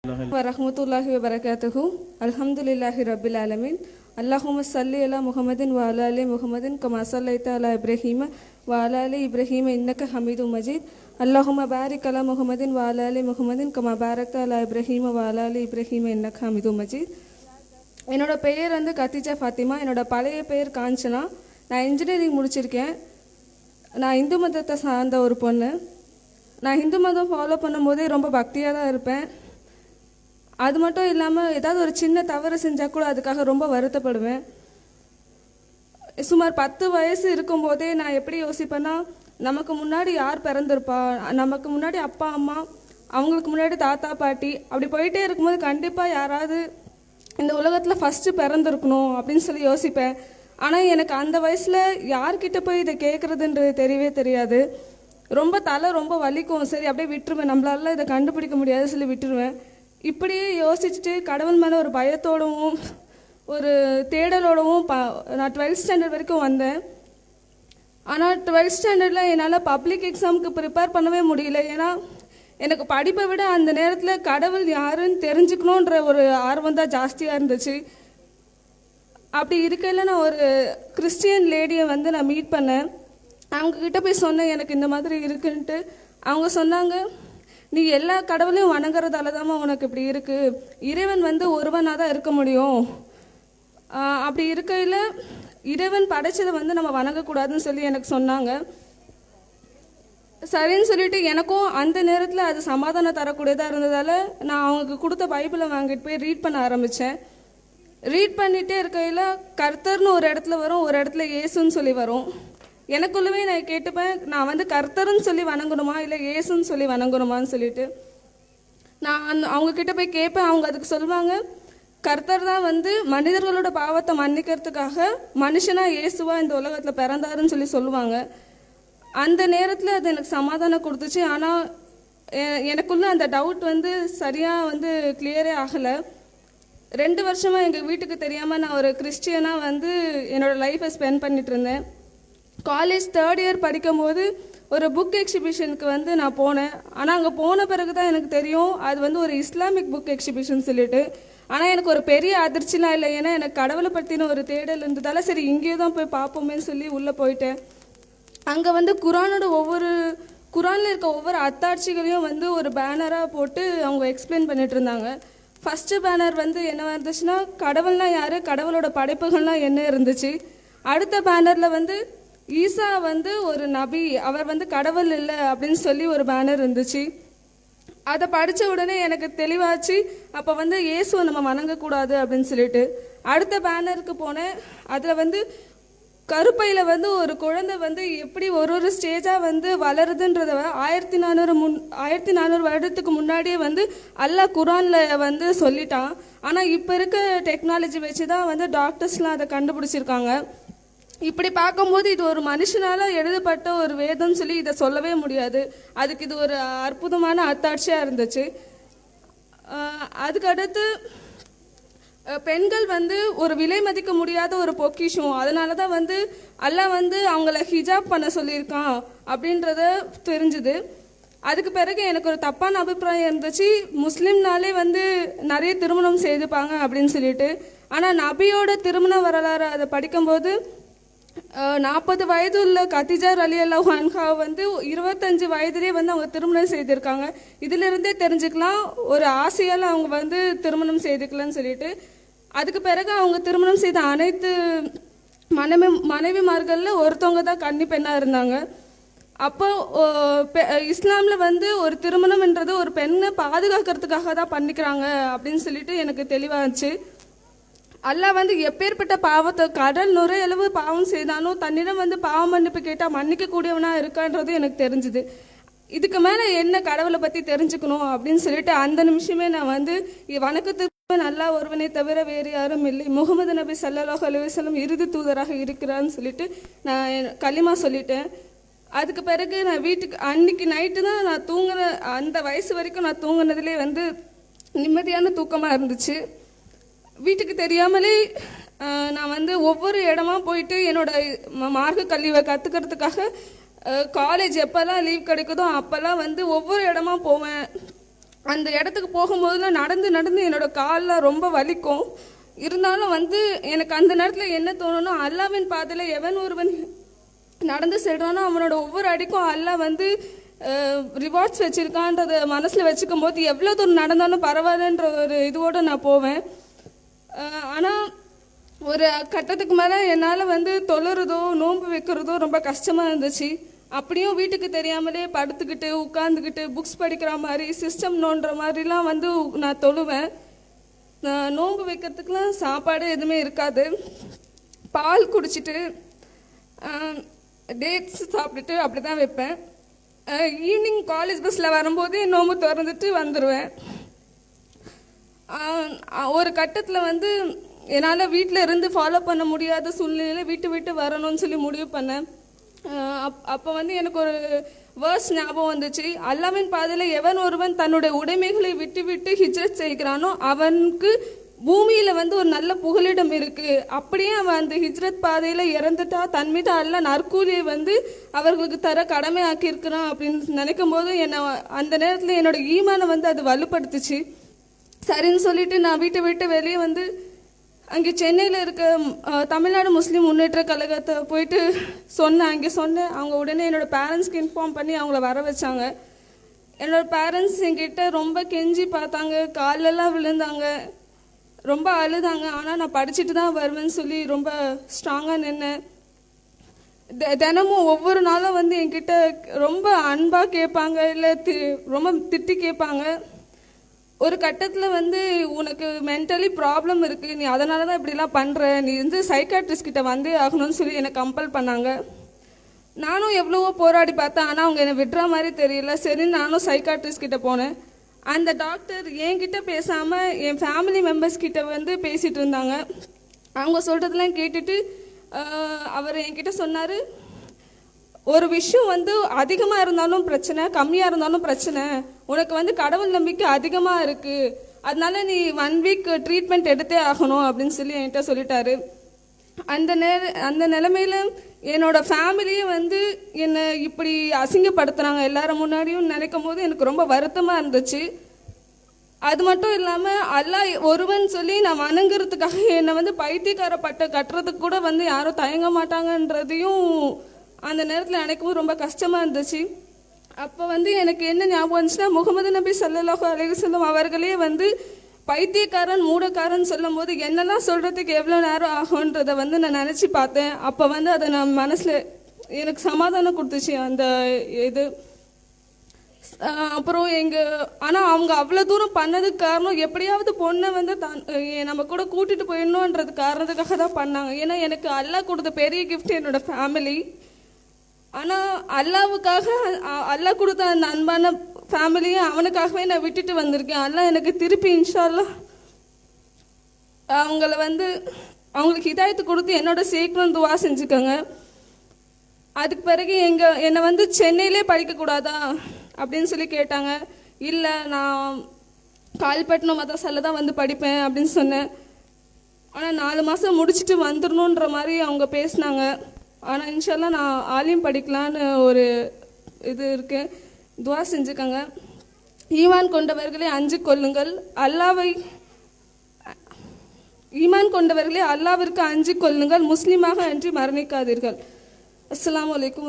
வரஹ்மத்துல்லாஹி வபரகாத்துஹு. அல்ஹம்துலில்லாஹி ரப்பில் ஆலமீன். அல்லாஹும்ம ஸல்லி அலா முஹம்மதின் வ அலா ஆலி முஹம்மதின் கமா ஸல்லைத அலா இப்ராஹீம வ அலா ஆலி இப்ராஹீம இன்னக ஹமீதும் மஜீத். அல்லாஹும்ம பாரிக் அலா முஹம்மதின் வ அலா ஆலி முஹம்மதின் கமா பாரக்த அலா இப்ராஹீம வ அலா ஆலி இப்ராஹீம இன்னக ஹமீதும் மஜீத். என்னோட பெயர் கத்திஜா ஃபாத்திமா. என்னோட பழைய பெயர் காஞ்சனா. நான் இன்ஜினியரிங் முடிச்சிருக்கேன். நான் இந்து மதத்தை சார்ந்த ஒரு பொண்ணு. நான் இந்து மதம் ஃபாலோ பண்ணும்போதே ரொம்ப பக்தியாக தான் இருப்பேன். அது மட்டும் இல்லாமல் ஏதாவது ஒரு சின்ன தவறு செஞ்சால் கூட அதுக்காக ரொம்ப வருத்தப்படுவேன். சுமார் 10 வயசு இருக்கும்போதே நான் எப்படி யோசிப்பேன்னா, நமக்கு முன்னாடி யார் பிறந்திருப்பா, நமக்கு முன்னாடி அப்பா அம்மா, அவங்களுக்கு முன்னாடி தாத்தா பாட்டி, அப்படி போயிட்டே இருக்கும்போது கண்டிப்பாக யாராவது இந்த உலகத்தில் ஃபஸ்ட்டு பிறந்திருக்கணும் அப்படின்னு சொல்லி யோசிப்பேன். ஆனால் எனக்கு அந்த வயசில் யார்கிட்ட போய் இதை கேட்குறதுன்றது தெரியவே தெரியாது. ரொம்ப வலிக்கும். சரி அப்படியே விட்டுருவேன், நம்மளால இதை கண்டுபிடிக்க முடியாது சொல்லி விட்டுருவேன். இப்படியே யோசிச்சுட்டு கடவுள் மேலே ஒரு பயத்தோடவும் ஒரு தேடலோடவும் நான் 12th ஸ்டாண்டர்ட் வரைக்கும் வந்தேன். ஆனால் 12th ஸ்டாண்டர்டில் என்னால் பப்ளிக் எக்ஸாமுக்கு ப்ரிப்பேர் பண்ணவே முடியல. ஏன்னா எனக்கு படிப்பை விட அந்த நேரத்தில் கடவுள் யாருன்னு தெரிஞ்சுக்கணுன்ற ஒரு ஆர்வம் தான் ஜாஸ்தியாக இருந்துச்சு. அப்படி இருக்கையில் நான் ஒரு கிறிஸ்டியன் லேடியை நான் மீட் பண்ணேன். அவங்கக்கிட்ட போய் சொன்னேன் எனக்கு இந்த மாதிரி இருக்குன்ட்டு. அவங்க சொன்னாங்க, நீ எல்லா கடவுளையும் வணங்குறதால தான் உனக்கு இப்படி இருக்குது. இறைவன் ஒருவனாக தான் இருக்க முடியும். அப்படி இருக்கையில் இறைவன் படைச்சதை நம்ம வணங்கக்கூடாதுன்னு சொல்லி எனக்கு சொன்னாங்க. சரின்னு சொல்லிட்டு எனக்கும் அந்த நேரத்தில் அது சமாதானம் தரக்கூடியதாக இருந்ததால் நான் அவங்களுக்கு கொடுத்த பைபிளை வாங்கிட்டு போய் ரீட் பண்ண ஆரம்பித்தேன். ரீட் பண்ணிகிட்டே இருக்கையில் கர்த்தர்னு ஒரு இடத்துல வரும், ஒரு இடத்துல இயேசுன்னு சொல்லி வரும். எனக்குள்ளவே நான் கேட்டுப்பேன், நான் கர்த்தர்னு சொல்லி வணங்கணுமா இல்லை இயேசுன்னு சொல்லி வணங்கணுமான்னு சொல்லிட்டு நான் அவங்கக்கிட்ட போய் கேட்பேன். அவங்க அதுக்கு சொல்லுவாங்க, கர்த்தர் தான் மனிதர்களோட பாவத்தை மன்னிக்கிறதுக்காக மனுஷனாக இயேசுவா இந்த உலகத்தில் பிறந்தாருன்னு சொல்லி சொல்லுவாங்க. அந்த நேரத்தில் அது எனக்கு சமாதானம் கொடுத்துச்சு. ஆனால் எனக்குள்ள அந்த டவுட் சரியாக கிளியரே ஆகலை. 2 வருஷமாக எங்கள் வீட்டுக்கு தெரியாமல் நான் ஒரு கிறிஸ்டியனாக என்னோடய லைஃப்பை ஸ்பெண்ட் பண்ணிட்டு இருந்தேன். காலேஜ் 3rd இயர் படிக்கும்போது ஒரு புக் எக்ஸிபிஷனுக்கு நான் போனேன். ஆனால் அங்கே போன பிறகு தான் எனக்கு தெரியும் அது ஒரு இஸ்லாமிக் புக் எக்ஸிபிஷன் சொல்லிட்டு. ஆனால் எனக்கு ஒரு பெரிய அதிர்ச்சிலாம் இல்லை, ஏன்னா எனக்கு கடவுளை பற்றின ஒரு தேடல் இருந்ததால் சரி இங்கேயே தான் போய் பார்ப்போமேன்னு சொல்லி உள்ளே போயிட்டேன். அங்கே குரானில் இருக்க ஒவ்வொரு அத்தாட்சிகளையும் ஒரு பேனராக போட்டு அவங்க எக்ஸ்பிளைன் பண்ணிட்டு இருந்தாங்க. ஃபஸ்ட்டு பேனர் என்னவா இருந்துச்சுன்னா, கடவுள்னா யார், கடவுளோட படைப்புகள்லாம் என்ன இருந்துச்சு. அடுத்த பேனரில் ஈசா ஒரு நபி, அவர் கடவுள் இல்லை அப்படின்னு சொல்லி ஒரு பேனர் இருந்துச்சு. அதை படித்த உடனே எனக்கு தெளிவாச்சு, அப்போ இயேசுவை நம்ம வணங்கக்கூடாது அப்படின்னு சொல்லிட்டு. அடுத்த பேனருக்கு போனேன். அதில் கருப்பையில் ஒரு குழந்தை எப்படி ஒரு ஸ்டேஜாக வளருதுன்றத 1400 வருடத்துக்கு முன்னாடியே அல்லாஹ் குரானில் சொல்லிட்டான். ஆனால் இப்போ இருக்க டெக்னாலஜி வச்சு தான் டாக்டர்ஸ்லாம் அதை கண்டுபிடிச்சிருக்காங்க. இப்படி பார்க்கும்போது இது ஒரு மனுஷனால் எழுதப்பட்ட ஒரு வேதம் சொல்லி இதை சொல்லவே முடியாது. அதுக்கு இது ஒரு அற்புதமான அத்தாட்சியாக இருந்துச்சு. அதுக்கடுத்து பெண்கள் ஒரு விலை மதிக்க முடியாத ஒரு பொக்கிஷம். அதனால தான் அல்லாஹ் அவங்கள ஹிஜாப் பண்ண சொல்லியிருக்கான் அப்படின்றத தெரிஞ்சுது. அதுக்கு பிறகு எனக்கு ஒரு தப்பான அபிப்பிராயம் இருந்துச்சு, முஸ்லீம்னாலே நிறைய திருமணம் செய்துப்பாங்க அப்படின்னு சொல்லிட்டு. ஆனால் நபியோட திருமண வரலாறு அதை படிக்கும்போது 40 வயது உள்ள கத்திஜா ரலியல்லாஹு அன்ஹா 25 வயதிலே அவங்க திருமணம் செய்திருக்காங்க. இதிலிருந்தே தெரிஞ்சுக்கலாம் ஒரு ஆசையால் அவங்க திருமணம் செய்துக்கலன்னு சொல்லிட்டு. அதுக்கு பிறகு அவங்க திருமணம் செய்த அனைத்து மனைவிமார்களில் ஒருத்தவங்க தான் கன்னி பெண்ணாக இருந்தாங்க. அப்போ இஸ்லாமில் ஒரு திருமணம்ன்றது ஒரு பெண்ணை பாதுகாக்கிறதுக்காக தான் பண்ணிக்கிறாங்க அப்படின்னு சொல்லிட்டு எனக்கு தெளிவாச்சு. அல்லாஹ் எப்பேற்பட்ட பாவத்தை கடல் நுரையளவு பாவம் செய்தாலும் தன்னிடம் பாவ மன்னிப்பு கேட்டால் மன்னிக்கக்கூடியவனாக இருக்கான்றது எனக்கு தெரிஞ்சுது. இதுக்கு மேலே என்ன கடவுளை பற்றி தெரிஞ்சுக்கணும் அப்படின்னு சொல்லிட்டு அந்த நிமிஷமே நான் வணக்கத்துக்கு நல்லா ஒருவனை தவிர வேறு யாரும் இல்லை, முகமது நபி ஸல்லல்லாஹு அலைஹி வஸல்லம் இறுதி தூதராக இருக்கிறான்னு சொல்லிட்டு நான் கலிமா சொல்லிட்டேன். அதுக்கு பிறகு நான் வீட்டுக்கு அன்னைக்கு நைட்டு தான் நான் தூங்குற. அந்த வயசு வரைக்கும் நான் தூங்குனதுலே நிம்மதியான தூக்கமாக இருந்துச்சு. வீட்டுக்கு தெரியாமலே நான் ஒவ்வொரு இடமா போயிட்டு என்னோட மார்க்க கல்வியை கற்றுக்கிறதுக்காக காலேஜ் எப்போல்லாம் லீவ் கிடைக்குதோ அப்போல்லாம் ஒவ்வொரு இடமா போவேன். அந்த இடத்துக்கு போகும்போதெல்லாம் நடந்து நடந்து என்னோடய காலெலாம் ரொம்ப வலிக்கும். இருந்தாலும் வந்து எனக்கு அந்த நேரத்தில் என்ன தோணுன்னா, அல்லாவின் பாதையில் எவன் ஒருவன் நடந்து செல்றானோ அவனோட ஒவ்வொரு அடிக்கும் அல்லாஹ் வந்து ரிவார்ட்ஸ் வச்சுருக்கான்றதை மனசில் வச்சுக்கும் போது எவ்வளோ தூரம் நடந்தாலும் பரவாயில்லன்ற ஒரு இதுவோடு நான் போவேன். ஆனால் ஒரு கட்டத்துக்கு மேலே என்னால் வந்து தொழுறதோ நோன்பு வைக்கிறதோ ரொம்ப கஷ்டமாக இருந்துச்சு. அப்படியும் வீட்டுக்கு தெரியாமலே படுத்துக்கிட்டு உட்காந்துக்கிட்டு புக்ஸ் படிக்கிற மாதிரி சிஸ்டம் நோண்டுற மாதிரிலாம் வந்து நான் தொழுவேன். நோன்பு வைக்கிறதுக்குலாம் சாப்பாடு எதுவுமே இருக்காது. பால் குடிச்சிட்டு டேட்ஸ் சாப்பிட்டுட்டு அப்படி தான் வைப்பேன். ஈவினிங் காலேஜ் பஸ்ஸில் வரும்போது நோன்பு திறந்துட்டு வந்துடுவேன். ஒரு கட்டத்தில் வந்து என்னால் வீட்டில் இருந்து ஃபாலோ பண்ண முடியாத சூழ்நிலையில் விட்டு வரணும்னு சொல்லி முடிவு பண்ணேன். அப்போ வந்து எனக்கு ஒரு வேர்ஸ் ஞாபகம் வந்துச்சு. அல்லாவின் பாதையில் எவன் ஒருவன் தன்னுடைய உடைமைகளை விட்டு ஹிஜ்ரத் செய்கிறானோ அவனுக்கு பூமியில் வந்து ஒரு நல்ல புகலிடம் இருக்குது. அப்படியே அவன் அந்த ஹிஜ்ரத் பாதையில் இறந்துட்டா தன் மீது அல்ல நற்கூலியை வந்து அவர்களுக்கு தர கடமை ஆக்கியிருக்கிறான் அப்படின்னு நினைக்கும் போது என்னை அந்த நேரத்தில் என்னோட ஈமானை வந்து அது வலுப்படுத்துச்சு. சரின்னு சொல்லிட்டு நான் வீட்டை விட்டு வெளியே வந்து அங்கே சென்னையில் இருக்க தமிழ்நாடு முஸ்லீம் முன்னேற்ற கழகத்தை போயிட்டு அங்கே சொன்னேன். அவங்க உடனே என்னோடய பேரண்ட்ஸ்க்கு இன்ஃபார்ம் பண்ணி அவங்கள வர வச்சாங்க. என்னோடய பேரண்ட்ஸ் என்கிட்ட ரொம்ப கெஞ்சி பார்த்தாங்க, காலெல்லாம் விழுந்தாங்க, ரொம்ப அழுதாங்க. ஆனால் நான் படிச்சுட்டு தான் வருவேன்னு சொல்லி ரொம்ப ஸ்ட்ராங்காக நின்னேன். தினமும் ஒவ்வொரு நாளும் வந்து என்கிட்ட ரொம்ப அன்பாக கேட்பாங்க, இல்லை ரொம்ப திட்டி கேட்பாங்க. ஒரு கட்டத்தில் வந்து உனக்கு மென்டலி ப்ராப்ளம் இருக்குது, நீ அதனால தான் இப்படிலாம் பண்ணுற, நீ வந்து சைக்காட்ரிஸ்ட் கிட்ட வந்தே ஆகணும்னு சொல்லி என்னை கம்பல் பண்ணாங்க. நானும் எவ்வளவோ போராடி பார்த்தேன், ஆனால் அவங்க என்னை விடுற மாதிரி தெரியல. சரி, நானும் சைக்காட்ரிஸ்ட் கிட்ட போனேன். அந்த டாக்டர் என்கிட்ட பேசாமல் என் ஃபேமிலி மெம்பர்ஸ் கிட்ட வந்து பேசிகிட்டு இருந்தாங்க. அவங்க சொல்கிறதெல்லாம் கேட்டுட்டு அவர் என்கிட்ட சொன்னார், ஒரு விஷயம் வந்து அதிகமாக இருந்தாலும் பிரச்சனை, கம்மியாக இருந்தாலும் பிரச்சனை, உனக்கு வந்து கடவுள் நம்பிக்கை அதிகமாக இருக்குது, அதனால நீ 1 வீக் ட்ரீட்மெண்ட் எடுத்தே ஆகணும் அப்படின்னு சொல்லி என்கிட்ட சொல்லிட்டாரு. அந்த நிலைமையில் என்னோடய ஃபேமிலியே வந்து என்னை இப்படி அசிங்கப்படுத்துகிறாங்க எல்லாரும் முன்னாடியும் நினைக்கும் போது எனக்கு ரொம்ப வருத்தமாக இருந்துச்சு. அது மட்டும் இல்லாமல் அல்லாஹ் ஒருவன் சொல்லி நான் வணங்குறதுக்காக என்னை வந்து பைத்தியக்கார பட்டை கட்டுறதுக்கு கூட வந்து யாரும் தயங்க மாட்டாங்கன்றதையும் அந்த நேரத்தில் நினைக்கவும் ரொம்ப கஷ்டமாக இருந்துச்சு. அப்போ வந்து எனக்கு என்ன ஞாபகம் வந்துச்சுன்னா, முகமது நபி ஸல்லல்லாஹு அலைஹி வஸல்லம் அவர்களே வந்து பைத்தியக்காரன் மூடக்காரன் சொல்லும் போது என்னெல்லாம் சொல்கிறதுக்கு எவ்வளோ நேரம் ஆகுன்றதை வந்து நான் நினச்சி பார்த்தேன். அப்போ வந்து அதை நான் மனசில் எனக்கு சமாதானம் கொடுத்துச்சு அந்த இது. அப்புறம் ஆனால் அவங்க அவ்வளோ தூரம் பண்ணதுக்கு காரணம் எப்படியாவது பொண்ணை வந்து நம்ம கூட கூட்டிகிட்டு போயிடணுன்றது காரணத்துக்காக தான் பண்ணாங்க. ஏன்னா எனக்கு அல்லாஹ் கொடுத்த பெரிய கிஃப்ட் என்னோடய ஃபேமிலி. ஆனால் அல்லாவுக்காக அல்லாஹ் கொடுத்த அந்த அன்பான ஃபேமிலியை அவனுக்காகவே நான் விட்டுட்டு வந்திருக்கேன். அல்லாஹ் எனக்கு திருப்பி இன்ஷா அல்லாஹ் அவங்களுக்கு ஹிதாயத்து கொடுத்து என்னோட சேர்க்கணும் துவா செஞ்சுக்கோங்க. அதுக்கு பிறகு என்னை வந்து சென்னையிலே படிக்கக்கூடாதா அப்படின்னு சொல்லி கேட்டாங்க. இல்லை, நான் கால்பட்டினம் மதரசால தான் வந்து படிப்பேன் அப்படின்னு சொன்னேன். ஆனால் 4 மாதம் முடிச்சுட்டு வந்துடணுன்ற மாதிரி அவங்க பேசினாங்க. ஆனால் இன்ஷால்லாம் நான் ஆலிம் படிக்கலான்னு ஒரு இது இருக்கு, துவா செஞ்சுக்கோங்க. ஈமான் கொண்டவர்களே அஞ்சு கொள்ளுங்கள், ஈமான் கொண்டவர்களே அல்லாவிற்கு அஞ்சு கொள்ளுங்கள், முஸ்லீமாக அன்றி மரணிக்காதீர்கள். அஸ்ஸலாமு அலைக்கும்.